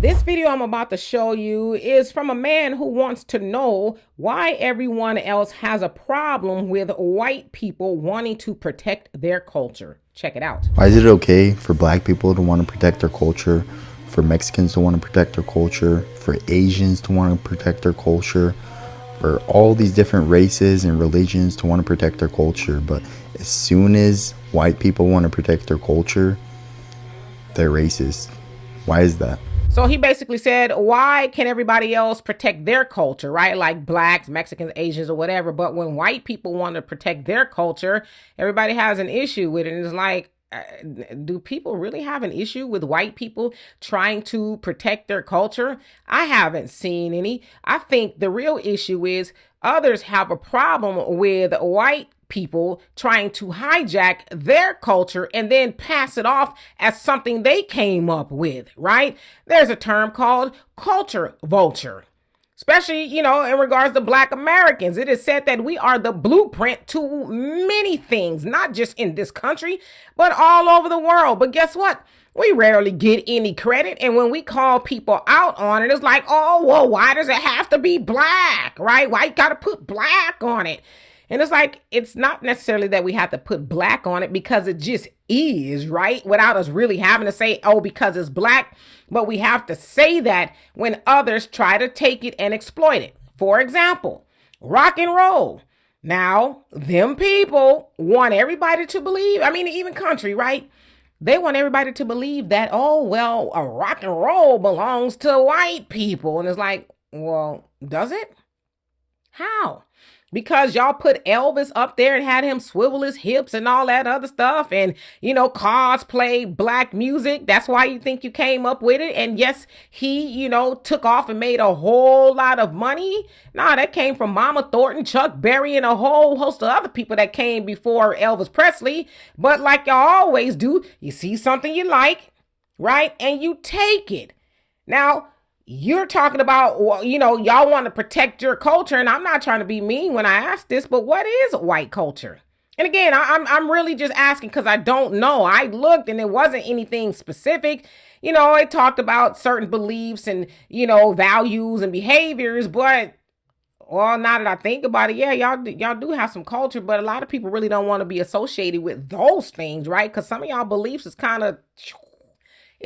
This video I'm about to show you is from a man who wants to know why everyone else has a problem with white people wanting to protect their culture. Check it out. Why is it okay for black people to want to protect their culture, for Mexicans to want to protect their culture, for Asians to want to protect their culture, for all these different races and religions to want to protect their culture, but as soon as white people want to protect their culture, they're racist? Why is that? So he basically said, why can everybody else protect their culture, right? Like blacks, Mexicans, Asians, or whatever. But when white people want to protect their culture, everybody has an issue with it. And it's like, do people really have an issue with white people trying to protect their culture? I haven't seen any. I think the real issue is others have a problem with white people trying to hijack their culture and then pass it off as something they came up with, right? There's a term called culture vulture. Especially, in regards to black Americans, it is said that we are the blueprint to many things, not just in this country, but all over the world. But guess what? We rarely get any credit. And when we call people out on it, it's like, oh, well, why does it have to be black, right? Why you got to put black on it? And it's like, it's not necessarily that we have to put black on it because it just is, right? Without us really having to say, oh, because it's black. But we have to say that when others try to take it and exploit it. For example, rock and roll. Now, them people want everybody to believe, even country, right? They want everybody to believe that, oh, well, a rock and roll belongs to white people. And it's like, well, does it? How? Because y'all put Elvis up there and had him swivel his hips and all that other stuff and, cosplay black music. That's why you think you came up with it. And yes, he, took off and made a whole lot of money. Nah, that came from Mama Thornton, Chuck Berry, and a whole host of other people that came before Elvis Presley. But like y'all always do, you see something you like, right? And you take it. Now, you're talking about, y'all want to protect your culture. And I'm not trying to be mean when I ask this, but what is white culture? And again, I'm really just asking because I don't know. I looked and it wasn't anything specific. It talked about certain beliefs and, values and behaviors. But, well, now that I think about it, yeah, y'all do have some culture. But a lot of people really don't want to be associated with those things, right? Because some of y'all beliefs is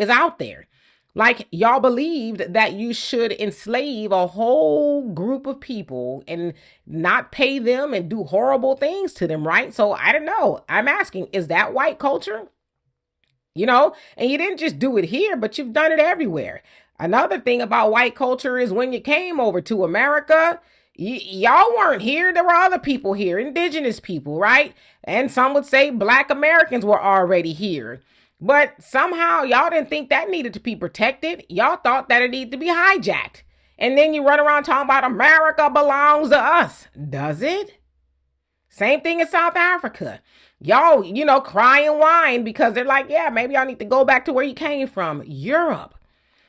out there. Like y'all believed that you should enslave a whole group of people and not pay them and do horrible things to them, right? So I don't know. I'm asking, is that white culture? And you didn't just do it here, but you've done it everywhere. Another thing about white culture is when you came over to America, y'all weren't here. There were other people here, indigenous people, right? And some would say black Americans were already here. But somehow y'all didn't think that needed to be protected. Y'all thought that it needed to be hijacked. And then you run around talking about America belongs to us. Does it? Same thing in South Africa. Y'all, cry and whine because they're like, yeah, maybe y'all need to go back to where you came from, Europe.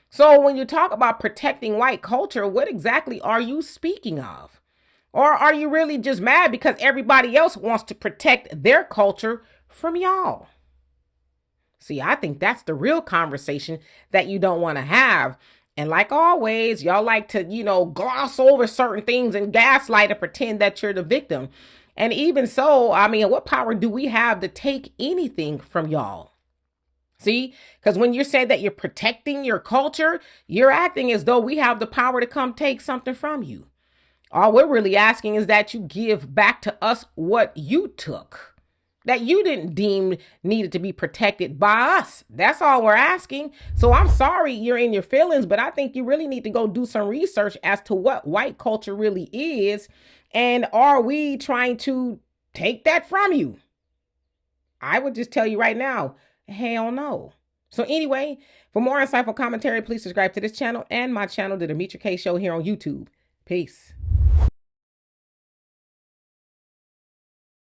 So when you talk about protecting white culture, what exactly are you speaking of? Or are you really just mad because everybody else wants to protect their culture from y'all? See, I think that's the real conversation that you don't want to have. And like always, y'all like to, gloss over certain things and gaslight and pretend that you're the victim. And even so, what power do we have to take anything from y'all? See, because when you're saying that you're protecting your culture, you're acting as though we have the power to come take something from you. All we're really asking is that you give back to us what you took, that you didn't deem needed to be protected by us. That's all we're asking. So I'm sorry you're in your feelings, but I think you really need to go do some research as to what white culture really is. And are we trying to take that from you? I would just tell you right now, hell no. So anyway, for more insightful commentary, please subscribe to this channel and my channel, The Demetra Kaye Show, here on YouTube. Peace.